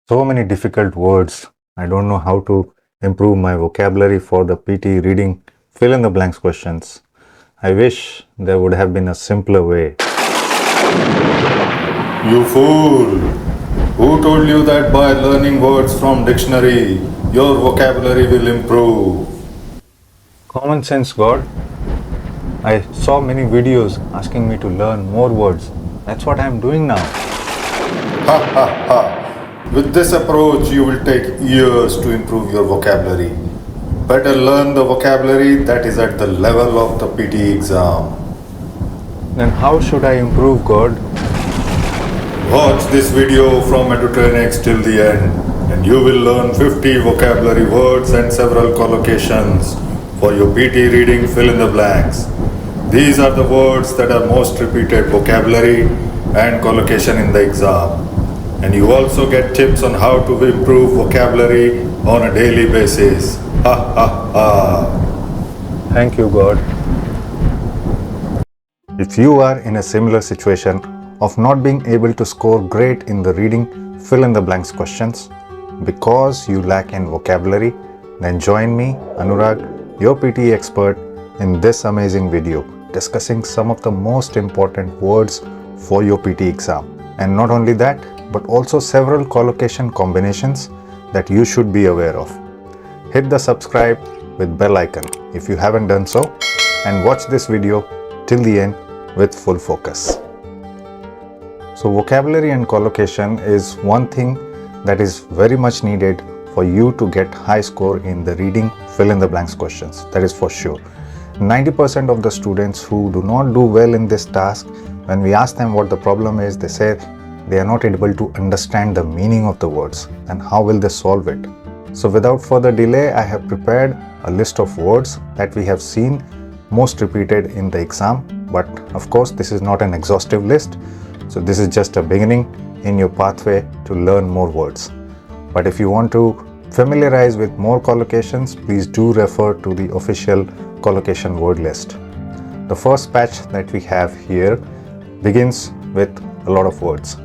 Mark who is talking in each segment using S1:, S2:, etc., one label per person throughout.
S1: So many difficult words. I don't know how to improve my vocabulary for the PTE reading fill in the blanks questions. I wish there would have been a simpler way.
S2: You fool! Who told you that by learning words from dictionary, your vocabulary will improve?
S1: Common sense, God. I saw many videos asking me to learn more words. That's what I am doing now.
S2: Ha ha ha! With this approach, you will take years to improve your vocabulary. Better learn the vocabulary that is at the level of the PTE exam.
S1: Then how should I improve, God?
S2: Watch this video from Edutrainex till the end and you will learn 50 vocabulary words and several collocations for your PTE reading fill in the blanks. These are the words that are most repeated vocabulary and collocation in the exam. And you also get tips on how to improve vocabulary on a daily basis. Ha ha ha!
S1: Thank you, God. If you are in a similar situation of not being able to score great in the reading fill in the blanks questions because you lack in vocabulary, then join me, Anurag, your PTE expert, in this amazing video discussing some of the most important words for your PTE exam. And not only that, but also several collocation combinations that you should be aware of. Hit the subscribe with bell icon if you haven't done so, and watch this video till the end with full focus. So vocabulary and collocation is one thing that is very much needed for you to get high score in the reading fill in the blanks questions. That is for sure. 90% of the students who do not do well in this task, when we ask them what the problem is, they say they are not able to understand the meaning of the words. And how will they solve it? So without further delay, I have prepared a list of words that we have seen most repeated in the exam. But of course, this is not an exhaustive list. So this is just a beginning in your pathway to learn more words. But if you want to familiarize with more collocations, please do refer to the official collocation word list. The first patch that we have here begins with a lot of words.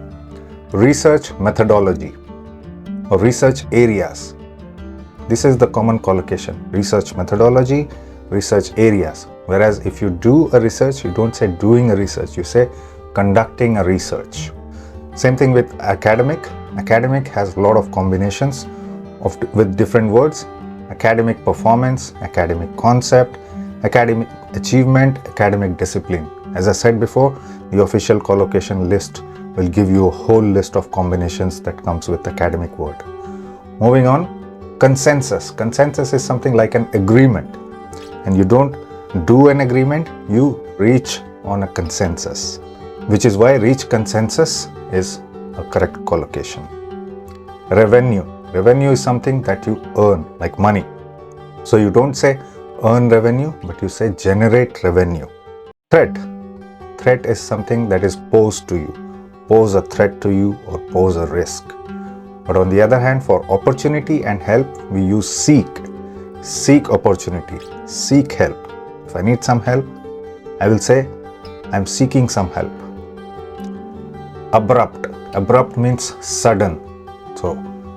S1: Research methodology or research areas. This is the common collocation. Research methodology, research areas. Whereas if you do a research, you don't say doing a research, you say conducting a research. Same thing with academic. Academic has a lot of combinations with different words. Academic performance, academic concept, academic achievement, academic discipline. As I said before, the official collocation list will give you a whole list of combinations that comes with academic word. Moving on, consensus. Consensus is something like an agreement. And you don't do an agreement, you reach on a consensus. Which is why reach consensus is a correct collocation. Revenue. Revenue is something that you earn, like money. So you don't say earn revenue, but you say generate revenue. Threat. Threat is something that is posed to you. Pose a threat to you or pose a risk. But on the other hand, for opportunity and help, we use seek. Seek opportunity, seek help. If I need some help, I will say I'm seeking some help. Abrupt. Abrupt means sudden. So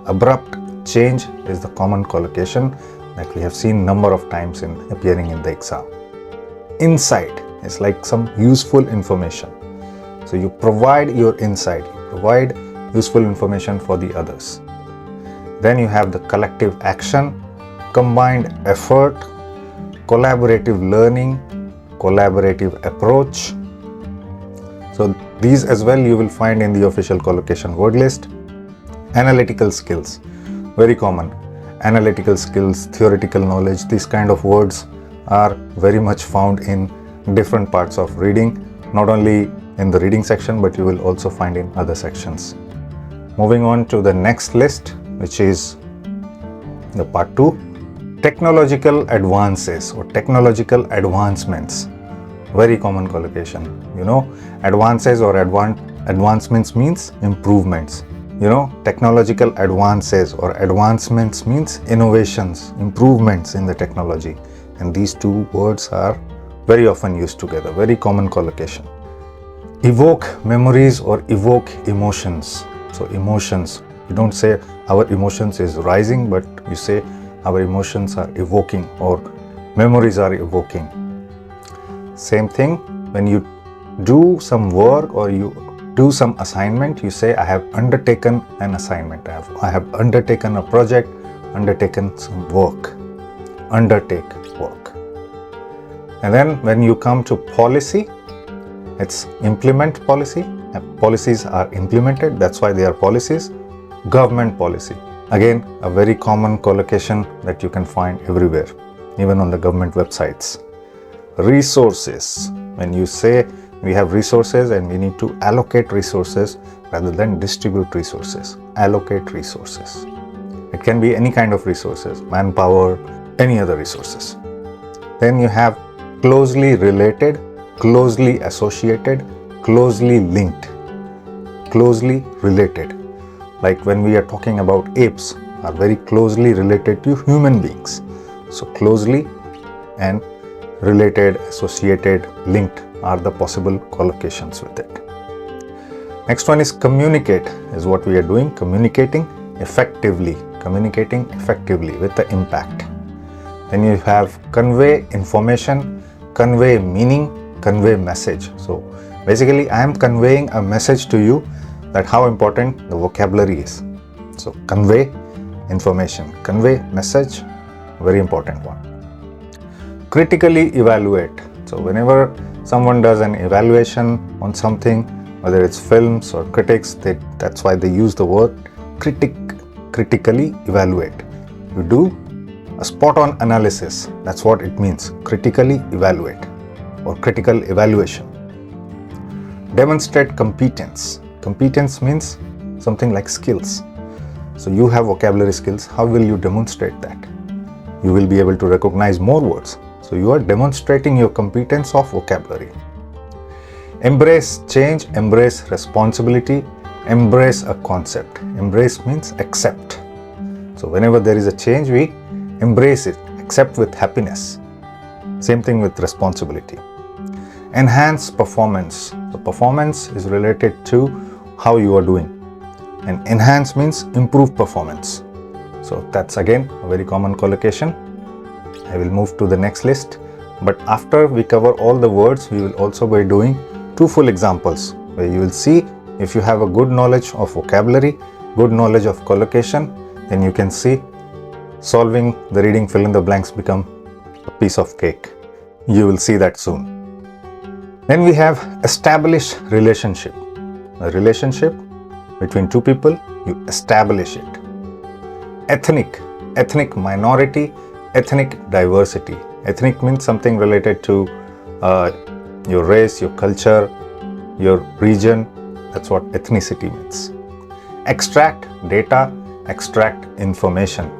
S1: abrupt change is the common collocation that we have seen number of times in appearing in the exam. Insight is like some useful information. So you provide your insight, you provide useful information for the others. Then you have the collective action, combined effort, collaborative learning, collaborative approach. So these as well you will find in the official collocation word list. Analytical skills, very common. Analytical skills, theoretical knowledge, these kind of words are very much found in different parts of reading, not only in the reading section, but you will also find in other sections. Moving on to the next list, which is the part 2, technological advances or technological advancements. Very common collocation. You know, advances or advancements means improvements. You know, technological advances or advancements means innovations, improvements in the technology. And these two words are very often used together, very common collocation. Evoke memories or evoke emotions. So emotions, You don't say our emotions is rising, but you say our emotions are evoking or memories are evoking. Same thing when you do some work or you do some assignment, you say I have undertaken an assignment, I have undertaken a project, undertaken some work. Undertake work. And then when you come to policy, it's implement policy. Policies are implemented, that's why they are policies. Government policy, again a very common collocation that you can find everywhere, even on the government websites. Resources, when you say we have resources and we need to allocate resources rather than distribute resources. Allocate resources. It can be any kind of resources, manpower, any other resources. Then you have closely related, closely associated, closely linked. Closely related. Like when we are talking about apes are very closely related to human beings. So closely and related, associated, linked are the possible collocations with it. Next one is communicate, is what we are doing. Communicating effectively with the impact. Then you have convey information, convey meaning, convey message. So basically I am conveying a message to you that how important the vocabulary is. So convey information, convey message, very important one. Critically evaluate. So whenever someone does an evaluation on something, whether it's films or critics, that's why they use the word critically evaluate. You do a spot-on analysis, that's what it means, critically evaluate or critical evaluation. Demonstrate competence. Competence means something like skills. So you have vocabulary skills, how will you demonstrate that? You will be able to recognize more words. So you are demonstrating your competence of vocabulary. Embrace change, embrace responsibility, embrace a concept. Embrace means accept. So whenever there is a change, we embrace it, accept with happiness. Same thing with responsibility. Enhance performance. The performance is related to how you are doing. And enhance means improve performance. So that's again a very common collocation. I will move to the next list. But after we cover all the words, we will also be doing 2 full examples where you will see if you have a good knowledge of vocabulary, good knowledge of collocation, then you can see solving the reading fill in the blanks become a piece of cake. You will see that soon. Then we have establish relationship. A relationship between 2 people, you establish it. Ethnic minority, ethnic diversity. Ethnic means something related to your race, your culture, your region. That's what ethnicity means. Extract data, extract information.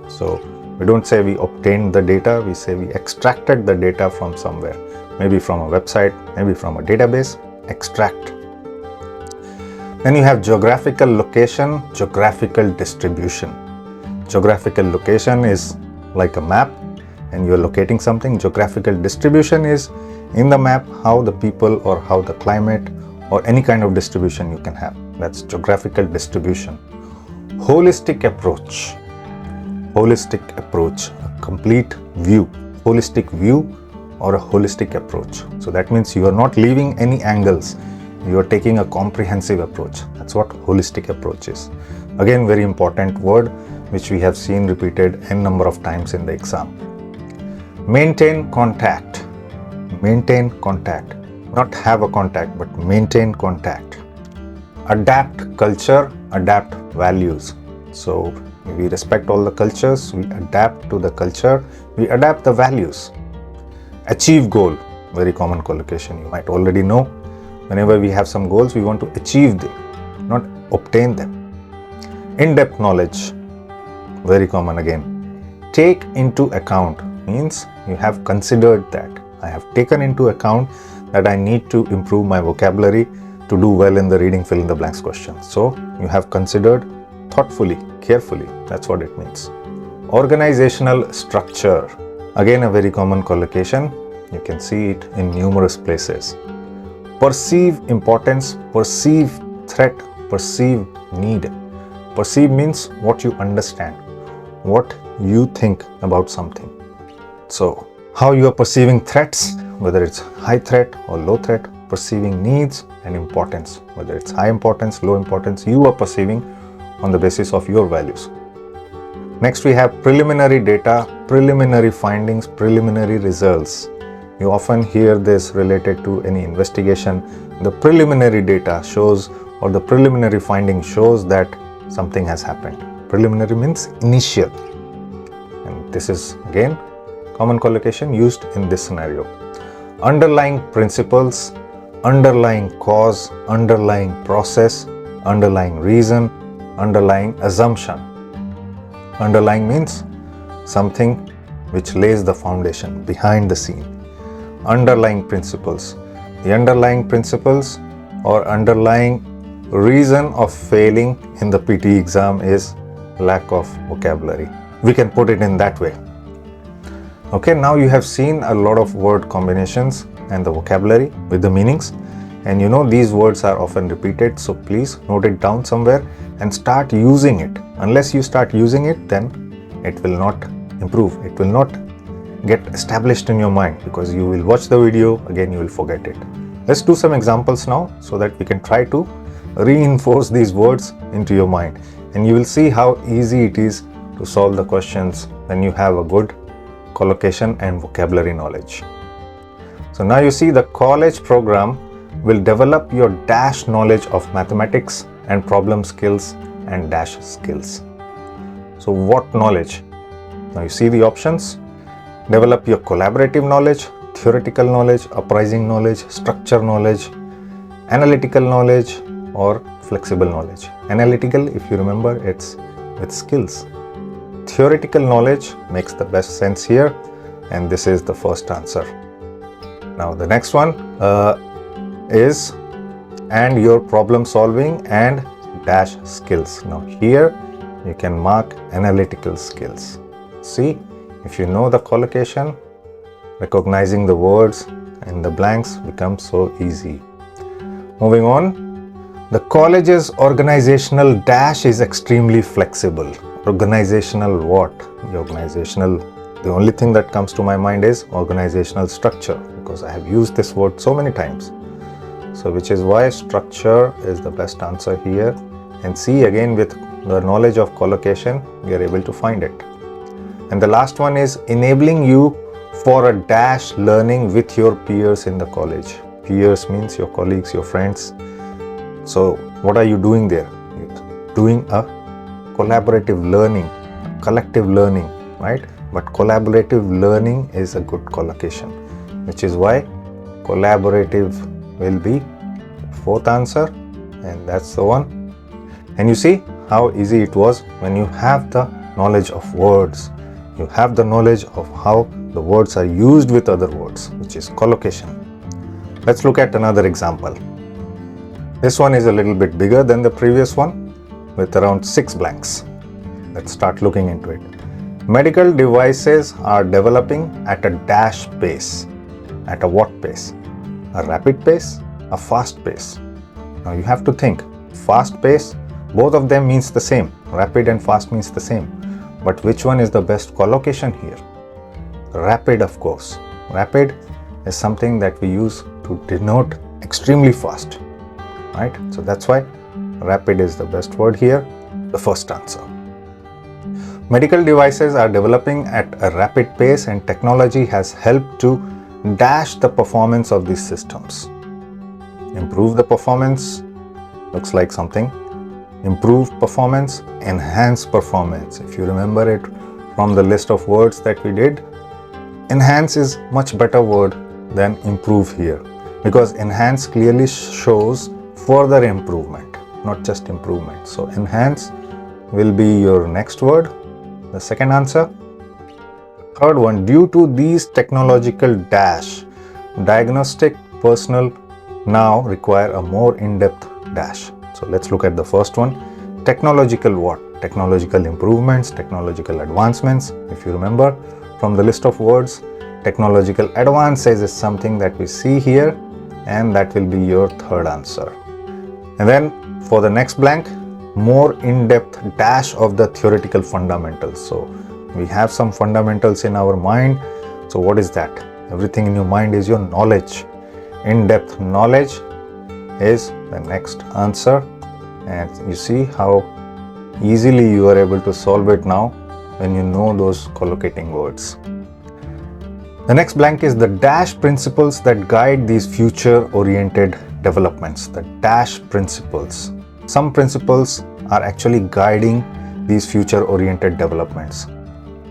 S1: So we don't say we obtained the data, we say we extracted the data from somewhere. Maybe from a website, maybe from a database. Extract. Then you have geographical location, geographical distribution. Geographical location is like a map and you are locating something. Geographical distribution is in the map how the people or how the climate or any kind of distribution you can have. That's geographical distribution. Holistic approach. Holistic approach, a complete view. Holistic view or a holistic approach. So that means you are not leaving any angles. You are taking a comprehensive approach. That's what holistic approach is. Again, very important word which we have seen repeated n number of times in the exam. Maintain contact. Maintain contact. Not have a contact, but maintain contact. Adapt culture, adapt values. So we respect all the cultures, we adapt to the culture, we adapt the values. Achieve goal, very common collocation. You might already know, whenever we have some goals, we want to achieve them, not obtain them. In-depth knowledge, very common again. Take into account means you have considered that. I have taken into account that I need to improve my vocabulary to do well in the reading fill in the blanks question. So you have considered thoughtfully, carefully. That's what it means. Organizational structure. Again, a very common collocation. You can see it in numerous places. Perceive importance, perceive threat, perceive need. Perceive means what you understand, what you think about something. So, how you are perceiving threats, whether it's high threat or low threat, perceiving needs and importance, whether it's high importance, low importance, you are perceiving on the basis of your values. Next, we have preliminary data, preliminary findings, preliminary results. You often hear this related to any investigation. The preliminary data shows, or the preliminary finding shows that something has happened. Preliminary means initial. And this is again common collocation used in this scenario. Underlying principles, underlying cause, underlying process, underlying reason, underlying assumption. Underlying means something which lays the foundation behind the scene. Underlying principles. The underlying principles or underlying reason of failing in the PTE exam is lack of vocabulary. We can put it in that way. Okay, now you have seen a lot of word combinations and the vocabulary with the meanings, and you know these words are often repeated, so please note it down somewhere and start using it. Unless you start using it, then it will not improve. It will not get established in your mind, because you will watch the video, again you will forget it. Let's do some examples now so that we can try to reinforce these words into your mind, and you will see how easy it is to solve the questions when you have a good collocation and vocabulary knowledge. So now you see the college program will develop your dash knowledge of mathematics and problem skills and dash skills. So what knowledge? Now you see the options. Develop your collaborative knowledge, theoretical knowledge, uprising knowledge, structure knowledge, analytical knowledge, or flexible knowledge. Analytical, if you remember, it's with skills. Theoretical knowledge makes the best sense here, and this is the first answer. Now the next one is and your problem solving and dash skills. Now here you can mark analytical skills. See, if you know the collocation, recognizing the words and the blanks becomes so easy. Moving on, the college's organizational dash is extremely flexible. Organizational what? The only thing that comes to my mind is organizational structure, because I have used this word so many times. So which is why structure is the best answer here. And see, again with the knowledge of collocation, we are able to find it. And the last one is enabling you for a dash learning with your peers in the college. Peers means your colleagues, your friends. So what are you doing there? You're doing a collaborative learning, collective learning, right? But collaborative learning is a good collocation, which is why collaborative will be fourth answer, and that's the one. And you see how easy it was when you have the knowledge of words. You have the knowledge of how the words are used with other words, which is collocation. Let's look at another example. This one is a little bit bigger than the previous one, with around 6 blanks. Let's start looking into it. Medical devices are developing at a dash pace. At a what pace? A rapid pace? A fast pace? Now you have to think. Fast pace, both of them means the same. Rapid and fast means the same. But which one is the best collocation here? Rapid, of course. Rapid is something that we use to denote extremely fast, right? So that's why rapid is the best word here, the first answer. Medical devices are developing at a rapid pace, and technology has helped to dash the performance of these systems. Improve the performance looks like something. Improve performance, enhance performance. If you remember it from the list of words that we did, enhance is much better word than improve here, because enhance clearly shows further improvement, not just improvement. So enhance will be your next word, the second answer. Third one, due to these technological dash, diagnostic personnel now require a more in-depth dash. So let's look at the first one. Technological what? Technological improvements, technological advancements. If you remember from the list of words, technological advances is something that we see here, and that will be your third answer. And then for the next blank, more in-depth dash of the theoretical fundamentals. So we have some fundamentals in our mind. So what is that? Everything in your mind is your knowledge. In-depth knowledge is the next answer, and you see how easily you are able to solve it now when you know those collocating words. The next blank is the dash principles that guide these future oriented developments. The dash principles. Some principles are actually guiding these future oriented developments.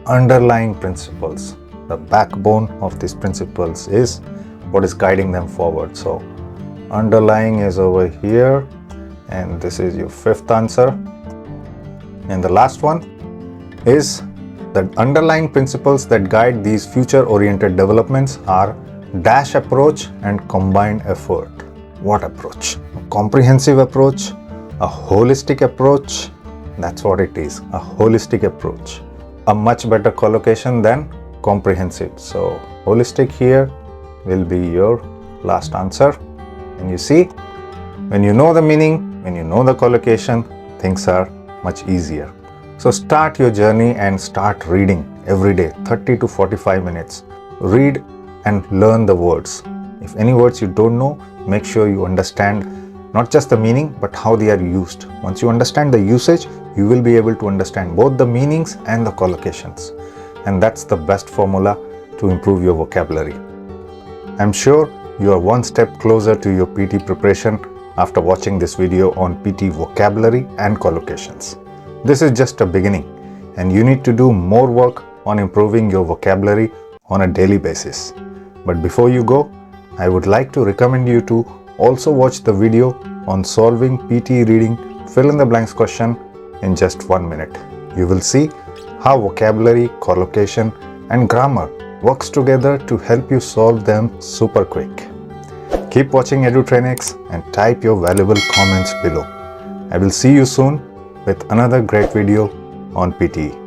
S1: Underlying principles. The backbone of these principles is what is guiding them forward. So underlying is over here, and this is your fifth answer. And the last one is the underlying principles that guide these future oriented developments are dash approach and combined effort. What approach? A comprehensive approach, a holistic approach. That's what it is, a holistic approach. A much better collocation than comprehensive. So holistic here will be your last answer. And you see, when you know the meaning, when you know the collocation, things are much easier. So start your journey and start reading every day, 30 to 45 minutes. Read and learn the words. If any words you don't know, make sure you understand not just the meaning, but how they are used. Once you understand the usage, you will be able to understand both the meanings and the collocations. And that's the best formula to improve your vocabulary. I'm sure you are one step closer to your PT preparation after watching this video on PT vocabulary and collocations. This is just a beginning, and you need to do more work on improving your vocabulary on a daily basis. But before you go, I would like to recommend you to also watch the video on solving PTE reading fill in the blanks question in just 1 minute. You will see how vocabulary, collocation and grammar works together to help you solve them super quick. Keep watching Edutrainex and type your valuable comments below. I will see you soon with another great video on PTE.